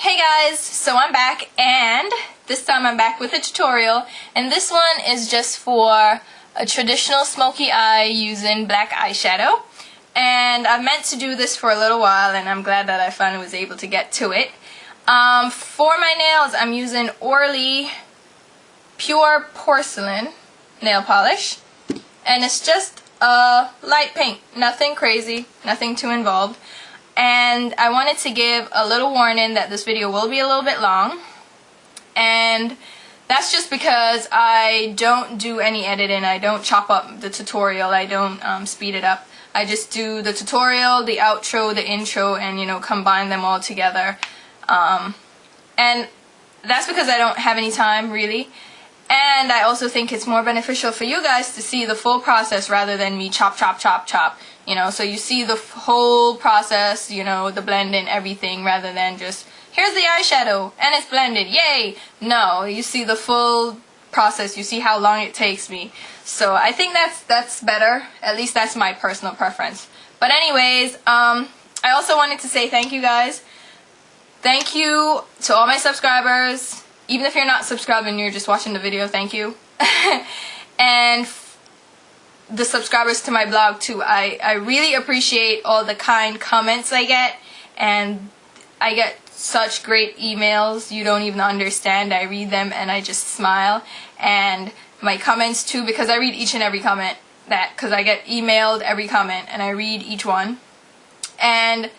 Hey guys, so I'm back, and this time I'm back with a tutorial, and this one is just for a traditional smoky eye using black eyeshadow. And I've meant to do this for a little while, and I'm glad that I finally was able to get to it. For my nails, I'm using Orly Pure Porcelain nail polish, and it's just a light pink, nothing crazy, nothing too involved. And I wanted to give a little warning that this video will be a little bit long, and that's just because I don't do any editing. I don't chop up the tutorial, I don't speed it up. I just do the tutorial, the outro, the intro, and combine them all together. And that's because I don't have any time really. And I also think it's more beneficial for you guys to see the full process rather than me chop, chop, chop, chop. So you see the whole process, the blending, everything, rather than just, here's the eyeshadow, and it's blended, yay! No, you see the full process, you see how long it takes me. So I think that's better, at least that's my personal preference. But anyways, I also wanted to say thank you guys. Thank you to all my subscribers. Even if you're not subscribing, you're just watching the video, thank you. And the subscribers to my blog too. I really appreciate all the kind comments I get, and I get such great emails, you don't even understand. I read them and I just smile. And my comments too, because I read each and every comment, because I get emailed every comment and I read each one. And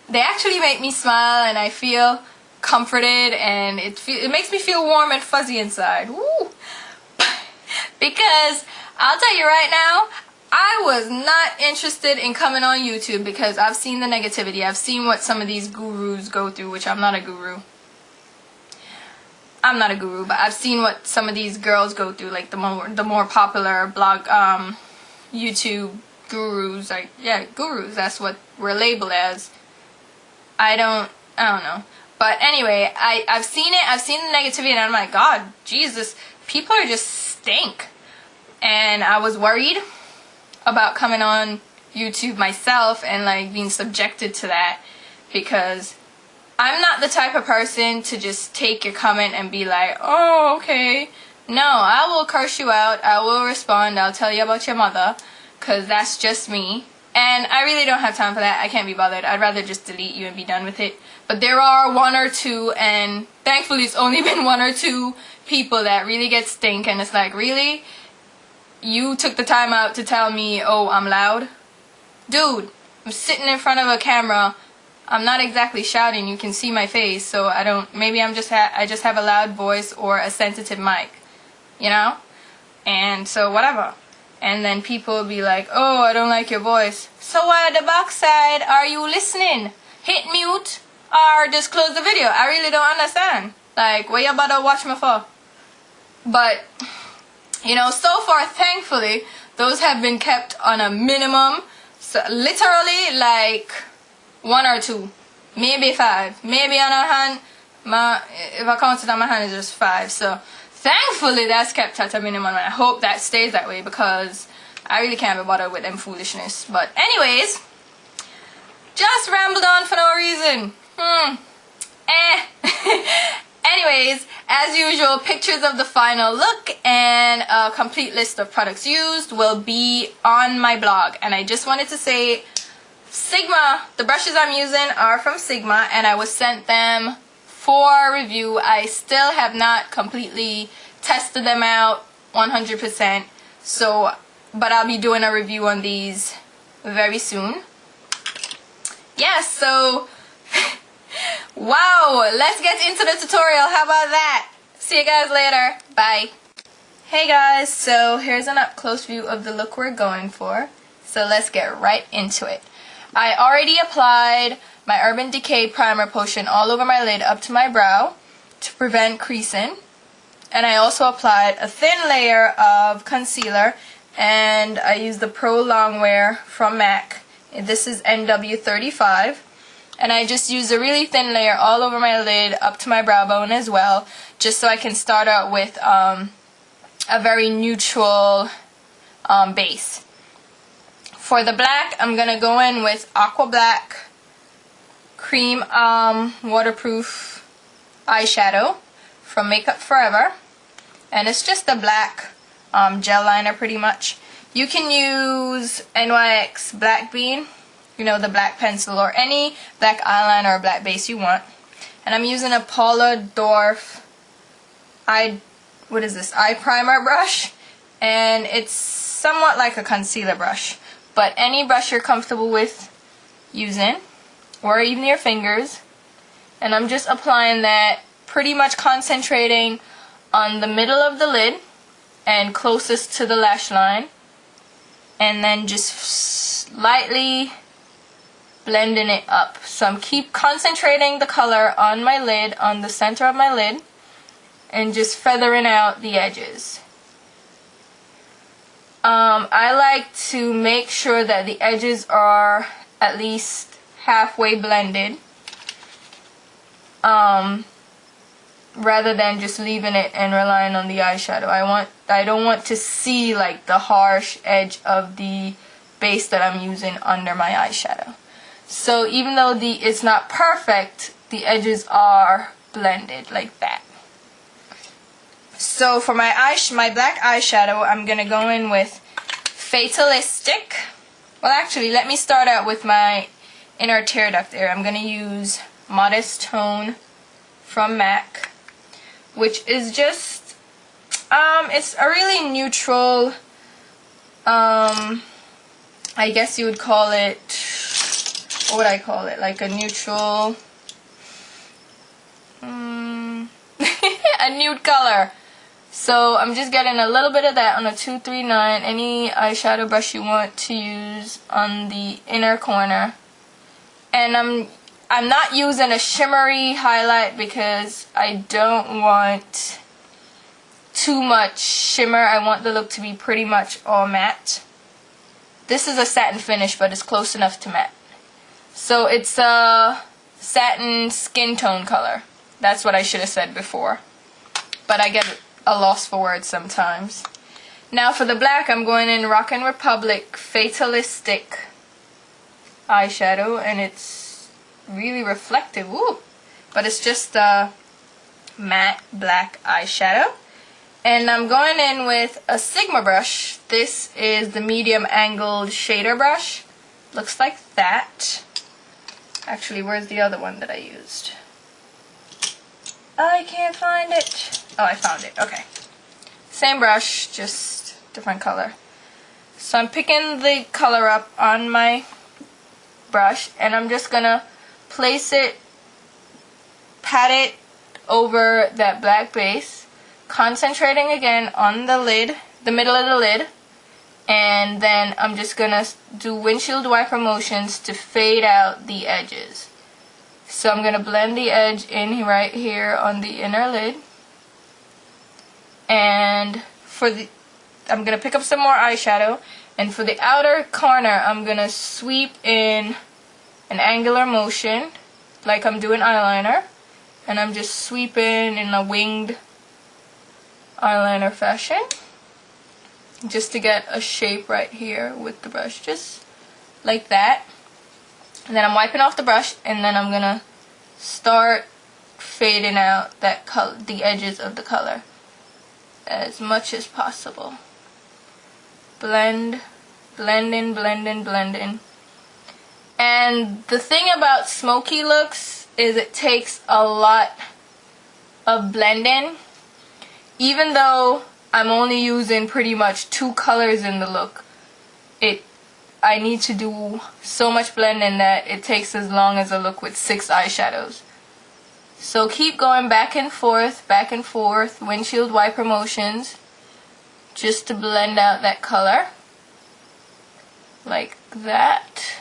they actually make me smile, and I feel comforted, and it makes me feel warm and fuzzy inside. Woo! Because I'll tell you right now, I was not interested in coming on YouTube because I've seen the negativity. I've seen what some of these gurus go through, which I'm not a guru. I'm not a guru, but I've seen what some of these girls go through, like the more popular blog YouTube gurus. Like, yeah, gurus, that's what we're labeled as. I don't know. But anyway, I've seen it, I've seen the negativity, and I'm like, God, Jesus, people are just stink. And I was worried about coming on YouTube myself and like being subjected to that, because I'm not the type of person to just take your comment and be like, oh, okay. No, I will curse you out, I will respond, I'll tell you about your mother, because that's just me. And I really don't have time for that. I can't be bothered. I'd rather just delete you and be done with it. But there are one or two, and thankfully it's only been one or two people that really get stink, and it's like, really? You took the time out to tell me, oh, I'm loud? Dude, I'm sitting in front of a camera. I'm not exactly shouting. You can see my face, so I don't, maybe I just have a loud voice or a sensitive mic, And so whatever. And then people will be like, oh, I don't like your voice. So why at the backside are you listening? Hit mute or just close the video. I really don't understand. Like, what you about to watch me for? But, so far, thankfully, those have been kept on a minimum. So literally, like, 1 or 2. Maybe 5. Maybe on a hand, if I count it on my hand, it's just 5. So thankfully, that's kept at a minimum, and I hope that stays that way, because I really can't be bothered with them foolishness. But anyways, just rambled on for no reason. Anyways, as usual, pictures of the final look and a complete list of products used will be on my blog. And I just wanted to say, Sigma, the brushes I'm using are from Sigma, and I was sent them for review. I still have not completely tested them out 100%, so but I'll be doing a review on these very soon. Yes, so wow, let's get into the tutorial. How about that? See you guys later. Bye. Hey guys, so here's an up close view of the look we're going for. So let's get right into it. I already applied my Urban Decay Primer Potion all over my lid up to my brow to prevent creasing. And I also applied a thin layer of concealer, and I used the Pro Longwear from MAC. This is NW35. And I just used a really thin layer all over my lid up to my brow bone as well, just so I can start out with a very neutral base. For the black, I'm going to go in with Aqua Black cream waterproof eyeshadow from Makeup Forever, and it's just a black gel liner pretty much. You can use NYX Black Bean, you know, the black pencil, or any black eyeliner or black base you want. And I'm using a Paula Dorff eye primer brush, and it's somewhat like a concealer brush, but any brush you're comfortable with using, or even your fingers. And I'm just applying that, pretty much concentrating on the middle of the lid and closest to the lash line, and then just slightly blending it up. So I'm keep concentrating the color on my lid, on the center of my lid, and just feathering out the edges. I like to make sure that the edges are at least halfway blended, rather than just leaving it and relying on the eyeshadow. I don't want to see like the harsh edge of the base that I'm using under my eyeshadow. So even though it's not perfect, the edges are blended like that. So for my black eyeshadow, I'm gonna go in with Fatalistic. Well, actually, let me start out with my inner tear duct area. I'm gonna use Modest Tone from MAC, which is just it's a really neutral, I guess you would call it, what would I call it, like a neutral a nude color. So I'm just getting a little bit of that on a 239, any eyeshadow brush you want to use on the inner corner. And I'm not using a shimmery highlight because I don't want too much shimmer. I want the look to be pretty much all matte. This is a satin finish, but it's close enough to matte. So it's a satin skin tone color. That's what I should have said before, but I get a loss for words sometimes. Now for the black, I'm going in Rockin' Republic Fatalistic eyeshadow, and it's really reflective. Ooh. But it's just a matte black eyeshadow. And I'm going in with a Sigma brush. This is the medium angled shader brush. Looks like that. Actually, where's the other one that I used? I can't find it. Oh, I found it. Okay. Same brush, just different color. So I'm picking the color up on my brush, and I'm just gonna place it, pat it over that black base, concentrating again on the lid, the middle of the lid, and then I'm just gonna do windshield wiper motions to fade out the edges. So I'm gonna blend the edge in right here on the inner lid, and I'm gonna pick up some more eyeshadow, and for the outer corner I'm gonna sweep in an angular motion like I'm doing eyeliner, and I'm just sweeping in a winged eyeliner fashion just to get a shape right here with the brush, just like that. And then I'm wiping off the brush, and then I'm gonna start fading out that color, the edges of the color, as much as possible. Blend, blending, blending, blending. And the thing about smoky looks is it takes a lot of blending. Even though I'm only using pretty much 2 colors in the look, I need to do so much blending that it takes as long as a look with 6 eyeshadows. So keep going back and forth, windshield wiper motions, just to blend out that color, like that.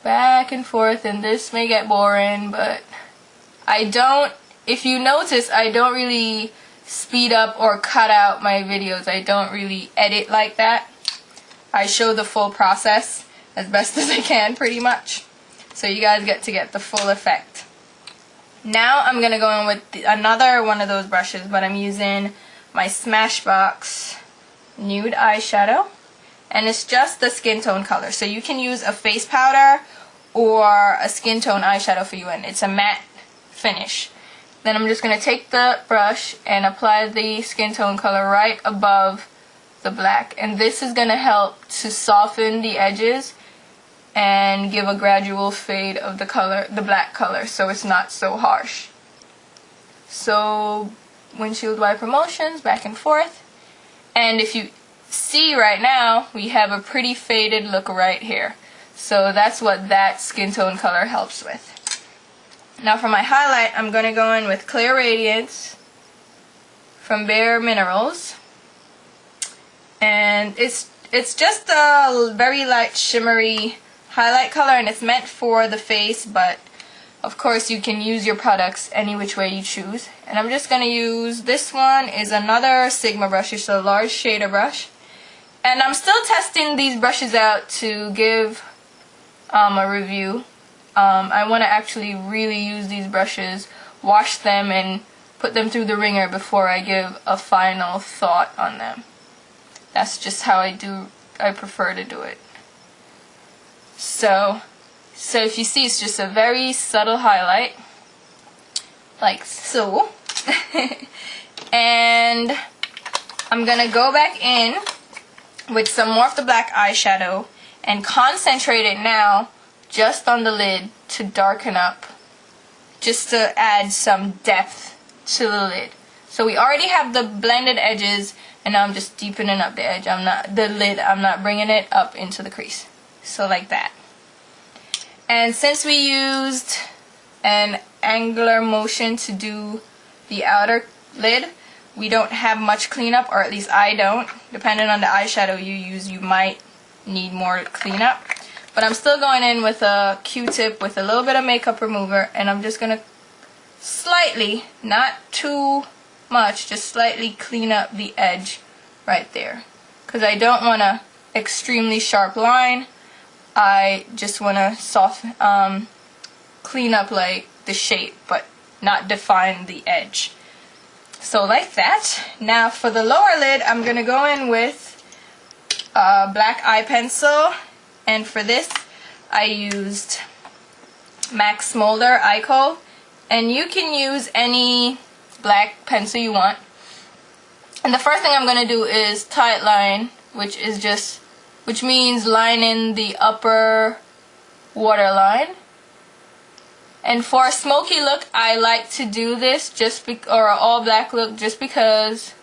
Back and forth, and this may get boring, but if you notice, I don't really speed up or cut out my videos. I don't really edit like that. I show the full process as best as I can, pretty much, so you guys get to get the full effect. Now I'm going to go in with another one of those brushes, but I'm using my Smashbox Nude Eyeshadow, and it's just the skin tone color. So you can use a face powder or a skin tone eyeshadow for you, and it's a matte finish. Then I'm just going to take the brush and apply the skin tone color right above the black, and this is going to help to soften the edges and give a gradual fade of the color, the black color, so it's not so harsh. So windshield wiper motions back and forth, and if you see right now we have a pretty faded look right here, so that's what that skin tone color helps with. Now for my highlight, I'm going to go in with Clear Radiance from Bare Minerals, and it's just a very light shimmery highlight color, and it's meant for the face, but of course you can use your products any which way you choose. And I'm just going to use, this one is another Sigma brush, it's a large shader brush, and I'm still testing these brushes out to give a review. I want to actually really use these brushes, wash them, and put them through the wringer before I give a final thought on them. That's just how I prefer to do it. So if you see, it's just a very subtle highlight, like so. And I'm going to go back in with some more of the black eyeshadow and concentrate it now just on the lid to darken up, just to add some depth to the lid. So we already have the blended edges, and now I'm just deepening up the edge. I'm not bringing it up into the crease. So like that. And since we used an angular motion to do the outer lid, we don't have much cleanup, or at least I don't. Depending on the eyeshadow you use, you might need more cleanup. But I'm still going in with a Q-tip with a little bit of makeup remover, and I'm just going to slightly, not too much, just slightly clean up the edge right there. Because I don't want an extremely sharp line. I just want to clean up like the shape, but not define the edge. So like that. Now for the lower lid, I'm going to go in with a black eye pencil. And for this, I used MAC Smolder Ico, and you can use any black pencil you want. And the first thing I'm going to do is tight line, which means line in the upper waterline. And for a smoky look, I like to do this or an all black look, just because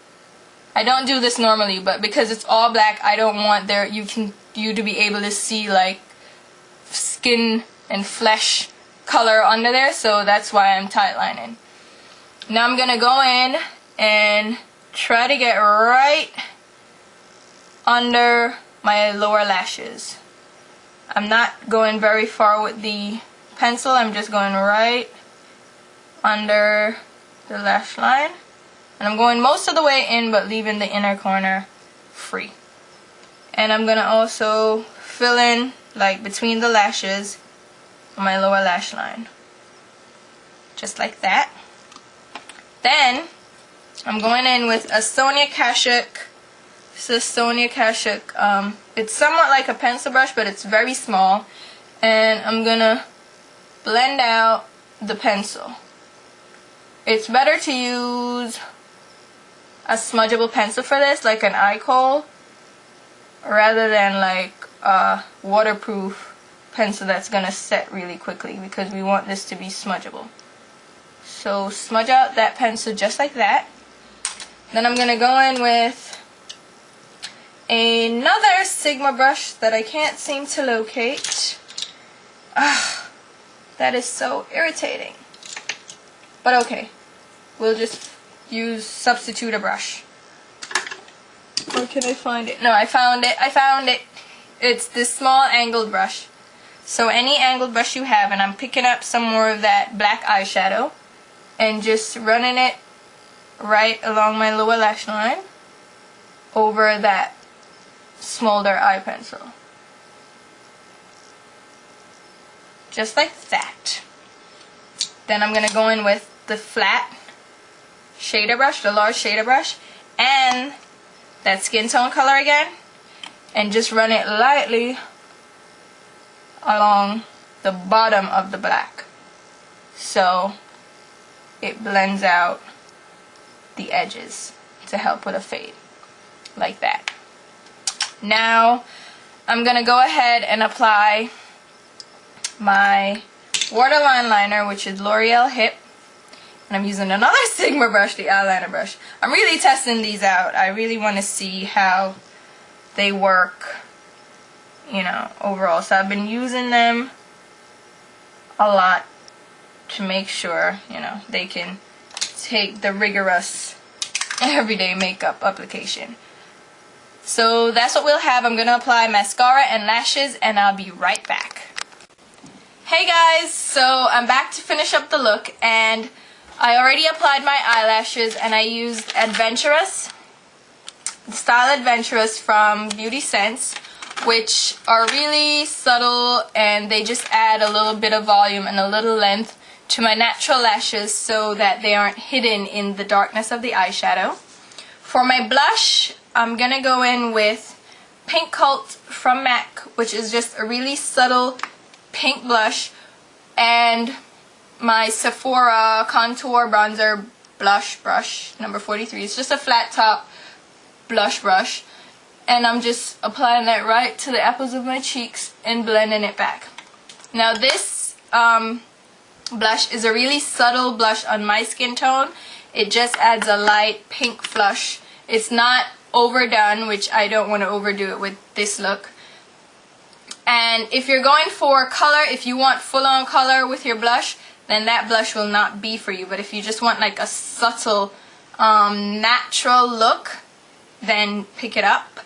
I don't do this normally, but because it's all black, I don't want you to be able to see like skin and flesh color under there, so that's why I'm tight lining. Now I'm gonna go in and try to get right under my lower lashes. I'm not going very far with the pencil, I'm just going right under the lash line, and I'm going most of the way in but leaving the inner corner free. And I'm gonna also fill in like between the lashes on my lower lash line, just like that. Then I'm going in with a Sonia Kashuk. This is Sonia Kashuk. It's somewhat like a pencil brush, but it's very small, and I'm gonna blend out the pencil. It's better to use a smudgeable pencil for this, like an Icol, rather than like a waterproof pencil that's gonna set really quickly, because we want this to be smudgeable. So smudge out that pencil just like that. Then I'm gonna go in with another Sigma brush that I can't seem to locate. That is so irritating. But okay, we'll just substitute a brush. Where can I find it? No, I found it. It's this small angled brush. So any angled brush you have, and I'm picking up some more of that black eyeshadow and just running it right along my lower lash line over that Smolder eye pencil. Just like that. Then I'm going to go in with the flat shader brush, the large shader brush, and that skin tone color again, and just run it lightly along the bottom of the black, so it blends out the edges to help with a fade, like that. Now I'm gonna go ahead and apply my waterline liner, which is L'Oreal Hip, and I'm using another Sigma brush, the eyeliner brush. I'm really testing these out. I really want to see how they work, you know, overall. So I've been using them a lot to make sure, you know, they can take the rigorous everyday makeup application. So that's what we'll have. I'm going to apply mascara and lashes, and I'll be right back. Hey guys, so I'm back to finish up the look, and I already applied my eyelashes, and I used Adventurous, Style Adventurous from Beauty Sense, which are really subtle, and they just add a little bit of volume and a little length to my natural lashes so that they aren't hidden in the darkness of the eyeshadow. For my blush, I'm gonna go in with Pink Cult from MAC, which is just a really subtle pink blush, and my Sephora Contour Bronzer Blush Brush, number 43. It's just a flat top blush brush, and I'm just applying that right to the apples of my cheeks and blending it back. Now this blush is a really subtle blush on my skin tone. It just adds a light pink flush. It's not overdone, which I don't want to overdo it with this look. And if you're going for color, if you want full-on color with your blush, then that blush will not be for you. But if you just want like a subtle natural look, then pick it up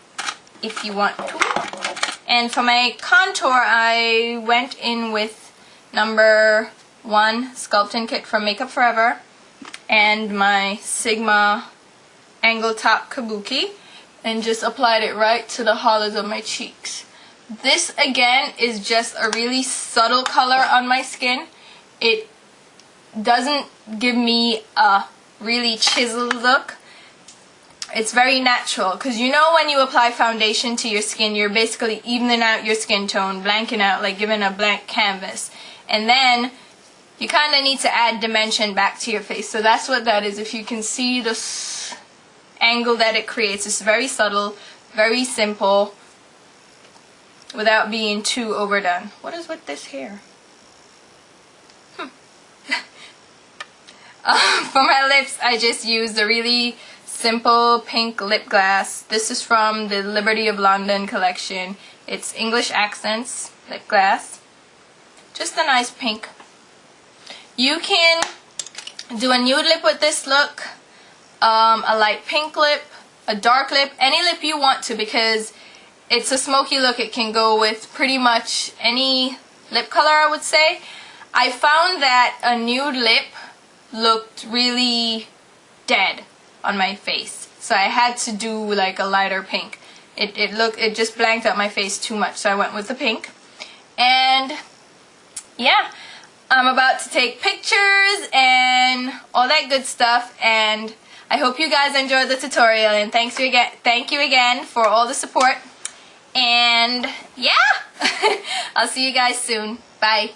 if you want to. And for my contour, I went in with number 1 Sculpting Kit from Makeup Forever and my Sigma Angle Top Kabuki, and just applied it right to the hollows of my cheeks. This again is just a really subtle color on my skin. It doesn't give me a really chiseled look. It's very natural, because you know when you apply foundation to your skin, you're basically evening out your skin tone, blanking out, like giving a blank canvas. And then you kind of need to add dimension back to your face. So that's what that is. If you can see the angle that it creates, it's very subtle, very simple, without being too overdone. What is with this hair? For my lips, I just used a really simple pink lip gloss. This is from the Liberty of London collection. It's English Accents lip gloss. Just a nice pink. You can do a nude lip with this look, a light pink lip, a dark lip, any lip you want to, because it's a smoky look. It can go with pretty much any lip color, I would say. I found that a nude lip looked really dead on my face, so I had to do like a lighter pink. It just blanked out my face too much, so I went with the pink. And yeah, I'm about to take pictures and all that good stuff, and I hope you guys enjoyed the tutorial, and thank you again for all the support. And yeah, I'll see you guys soon. Bye.